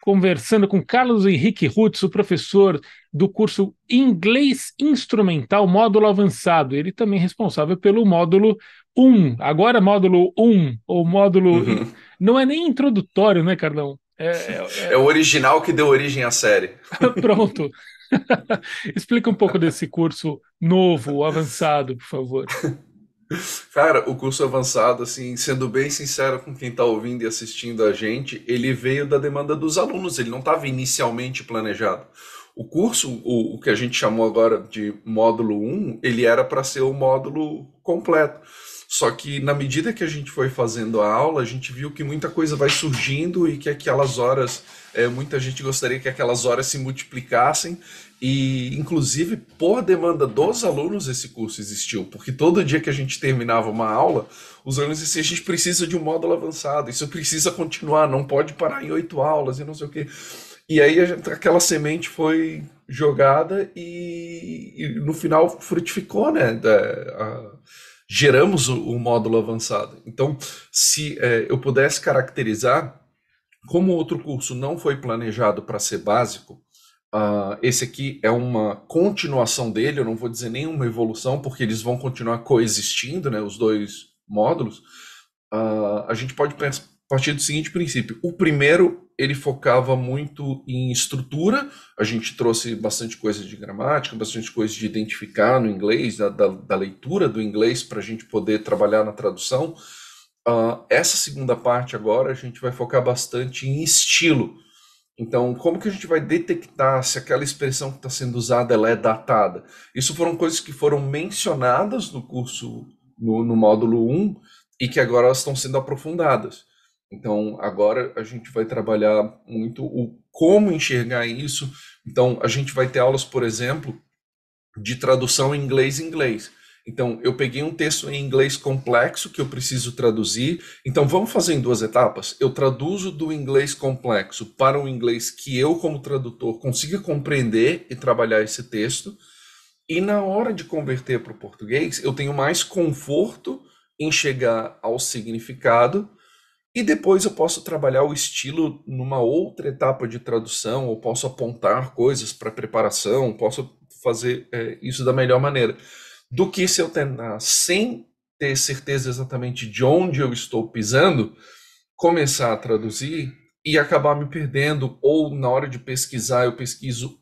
conversando com Carlos Henrique Rutz, o professor do curso Inglês Instrumental Módulo Avançado. Ele também é responsável pelo módulo 1. Agora módulo 1, ou módulo... Uhum. Não é nem introdutório, né, Carlão? É o original que deu origem à série. Pronto. Explica um pouco desse curso novo, avançado, por favor. Cara, o curso avançado, assim, sendo bem sincero com quem está ouvindo e assistindo a gente, ele veio da demanda dos alunos, ele não estava inicialmente planejado. O curso, o que a gente chamou agora de módulo um, ele era para ser o módulo completo. Só que na medida que a gente foi fazendo a aula, a gente viu que muita coisa vai surgindo e que aquelas horas, muita gente gostaria que aquelas horas se multiplicassem e, inclusive, por demanda dos alunos, esse curso existiu, porque todo dia que a gente terminava uma aula, os alunos diziam: a gente precisa de um módulo avançado, isso precisa continuar, não pode parar em 8 aulas e não sei o quê. E aí aquela semente foi jogada e no final frutificou, né? Geramos o módulo avançado. Então, se eu pudesse caracterizar, como o outro curso não foi planejado para ser básico, esse aqui é uma continuação dele, eu não vou dizer nenhuma evolução, porque eles vão continuar coexistindo, né, os dois módulos. A gente pode partir do seguinte princípio. O primeiro, ele focava muito em estrutura, a gente trouxe bastante coisa de gramática, bastante coisa de identificar no inglês, da leitura do inglês, para a gente poder trabalhar na tradução. Essa segunda parte agora, a gente vai focar bastante em estilo. Então, como que a gente vai detectar se aquela expressão que está sendo usada ela é datada? Isso foram coisas que foram mencionadas no curso, no módulo um, e que agora elas estão sendo aprofundadas. Então, agora a gente vai trabalhar muito o como enxergar isso. Então, a gente vai ter aulas, por exemplo, de tradução em inglês-inglês. Então, eu peguei um texto em inglês complexo que eu preciso traduzir. Então, vamos fazer em duas etapas. Eu traduzo do inglês complexo para um inglês que eu, como tradutor, consiga compreender e trabalhar esse texto. E na hora de converter para o português, eu tenho mais conforto em chegar ao significado. E depois eu posso trabalhar o estilo numa outra etapa de tradução, ou posso apontar coisas para preparação, posso fazer isso da melhor maneira do que se eu tentar, sem ter certeza exatamente de onde eu estou pisando, começar a traduzir e acabar me perdendo, ou na hora de pesquisar, eu pesquiso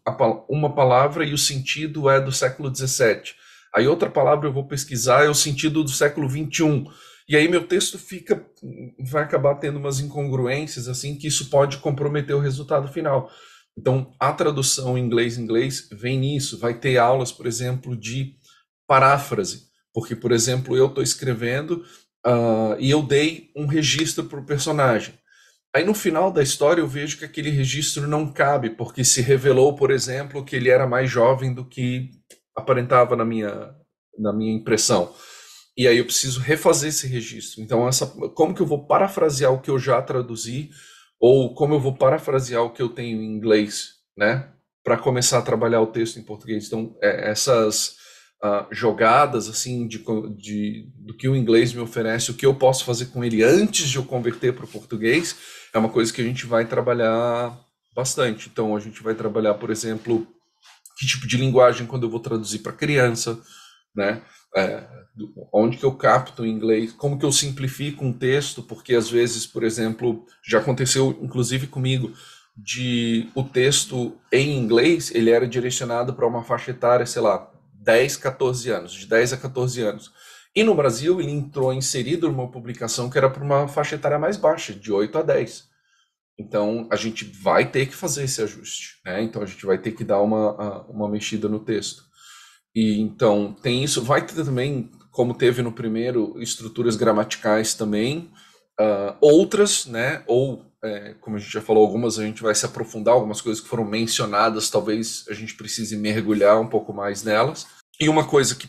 uma palavra e o sentido é do século XVII. Aí outra palavra eu vou pesquisar é o sentido do século XXI. E aí meu texto vai acabar tendo umas incongruências, assim, que isso pode comprometer o resultado final. Então, a tradução inglês-inglês vem nisso. Vai ter aulas, por exemplo, de paráfrase, porque, por exemplo, eu estou escrevendo e eu dei um registro para o personagem. Aí no final da história eu vejo que aquele registro não cabe, porque se revelou, por exemplo, que ele era mais jovem do que aparentava na minha impressão. E aí eu preciso refazer esse registro. Então, como que eu vou parafrasear o que eu já traduzi, ou como eu vou parafrasear o que eu tenho em inglês, né? Para começar a trabalhar o texto em português. Então, essas jogadas assim do que o inglês me oferece, o que eu posso fazer com ele antes de eu converter para o português, é uma coisa que a gente vai trabalhar bastante. Então, a gente vai trabalhar, por exemplo, que tipo de linguagem quando eu vou traduzir para criança, né? É, onde que eu capto em inglês, como que eu simplifico um texto, porque às vezes, por exemplo, já aconteceu inclusive comigo, de o texto em inglês, ele era direcionado para uma faixa etária, sei lá, 10, 14 anos, de 10 a 14 anos. E no Brasil ele entrou inserido numa publicação que era para uma faixa etária mais baixa, de 8 a 10. Então a gente vai ter que fazer esse ajuste, né? Então a gente vai ter que dar uma mexida no texto. E então tem isso, vai ter também, como teve no primeiro, estruturas gramaticais também, outras, né? Ou, como a gente já falou, algumas a gente vai se aprofundar, algumas coisas que foram mencionadas, talvez a gente precise mergulhar um pouco mais nelas. E uma coisa que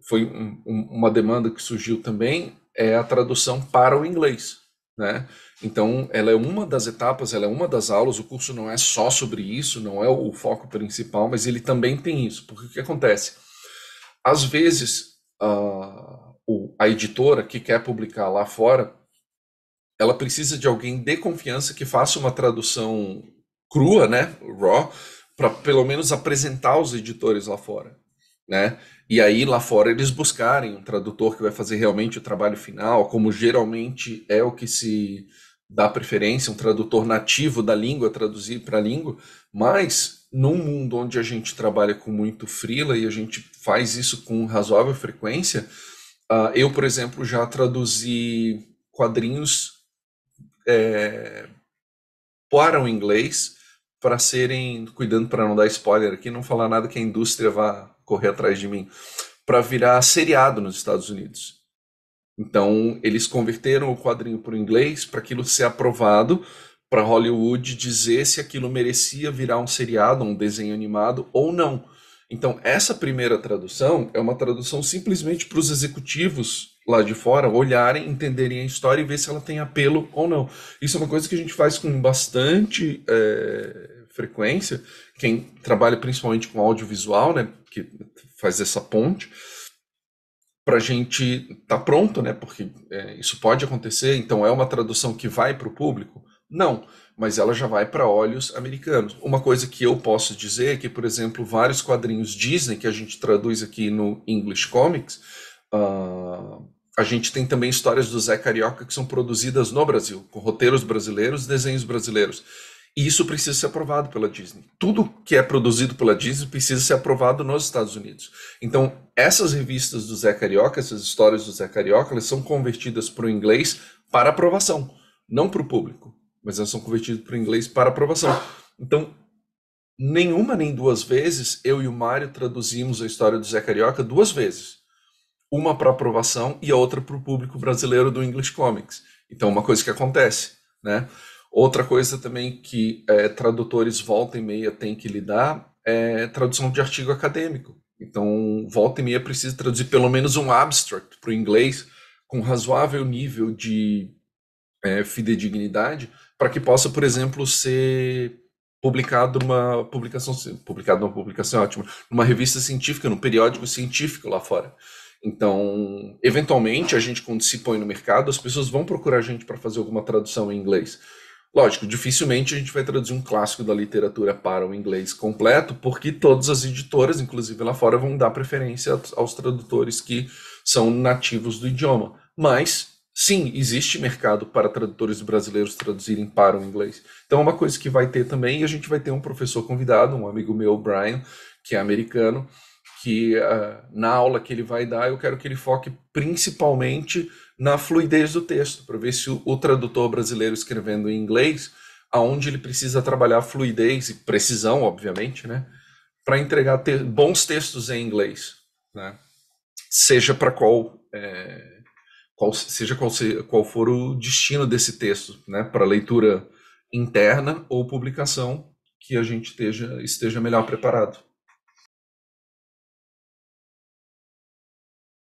foi uma demanda que surgiu também é a tradução para o inglês, né? Então, ela é uma das etapas, ela é uma das aulas, o curso não é só sobre isso, não é o foco principal, mas ele também tem isso, porque o que acontece? Às vezes, a editora que quer publicar lá fora, ela precisa de alguém de confiança que faça uma tradução crua, né, raw, para pelo menos apresentar aos editores lá fora, né? E aí lá fora eles buscarem um tradutor que vai fazer realmente o trabalho final, como geralmente é o que se dá preferência, um tradutor nativo da língua traduzir para a língua, mas num mundo onde a gente trabalha com muito freela e a gente faz isso com razoável frequência, eu, por exemplo, já traduzi quadrinhos para o inglês para serem, cuidando para não dar spoiler aqui, não falar nada que a indústria vá correr atrás de mim, para virar seriado nos Estados Unidos. Então, eles converteram o quadrinho para o inglês para aquilo ser aprovado, para Hollywood dizer se aquilo merecia virar um seriado, um desenho animado ou não. Então, essa primeira tradução é uma tradução simplesmente para os executivos lá de fora olharem, entenderem a história e ver se ela tem apelo ou não. Isso é uma coisa que a gente faz com bastante frequência, quem trabalha principalmente com audiovisual, né, que faz essa ponte, para a gente estar pronto, né, porque isso pode acontecer, então é uma tradução que vai para o público? Não, mas ela já vai para olhos americanos. Uma coisa que eu posso dizer é que, por exemplo, vários quadrinhos Disney que a gente traduz aqui no English Comics, a gente tem também histórias do Zé Carioca que são produzidas no Brasil, com roteiros brasileiros, desenhos brasileiros. E isso precisa ser aprovado pela Disney. Tudo que é produzido pela Disney precisa ser aprovado nos Estados Unidos. Então, essas revistas do Zé Carioca, essas histórias do Zé Carioca, elas são convertidas para o inglês para aprovação, não para o público, mas elas são convertidas para o inglês para aprovação. Então, nenhuma nem duas vezes eu e o Mário traduzimos a história do Zé Carioca duas vezes. Uma para aprovação e a outra para o público brasileiro do English Comics. Então, uma coisa que acontece, né? Outra coisa também que tradutores volta e meia têm que lidar é tradução de artigo acadêmico. Então, volta e meia precisa traduzir pelo menos um abstract para o inglês com razoável nível de fidedignidade para que possa, por exemplo, ser publicado numa publicação é ótima, numa revista científica, num periódico científico lá fora. Então, eventualmente, a gente, quando se põe no mercado, as pessoas vão procurar a gente para fazer alguma tradução em inglês. Lógico, dificilmente a gente vai traduzir um clássico da literatura para o inglês completo, porque todas as editoras, inclusive lá fora, vão dar preferência aos tradutores que são nativos do idioma. Mas, sim, existe mercado para tradutores brasileiros traduzirem para o inglês. Então é uma coisa que vai ter também, e a gente vai ter um professor convidado, um amigo meu, Brian, que é americano, que na aula que ele vai dar, eu quero que ele foque principalmente na fluidez do texto, para ver se o tradutor brasileiro escrevendo em inglês, aonde ele precisa trabalhar fluidez e precisão, obviamente, né, para entregar bons textos em inglês, né, seja para qual for o destino desse texto, né, para leitura interna ou publicação, que a gente esteja melhor preparado.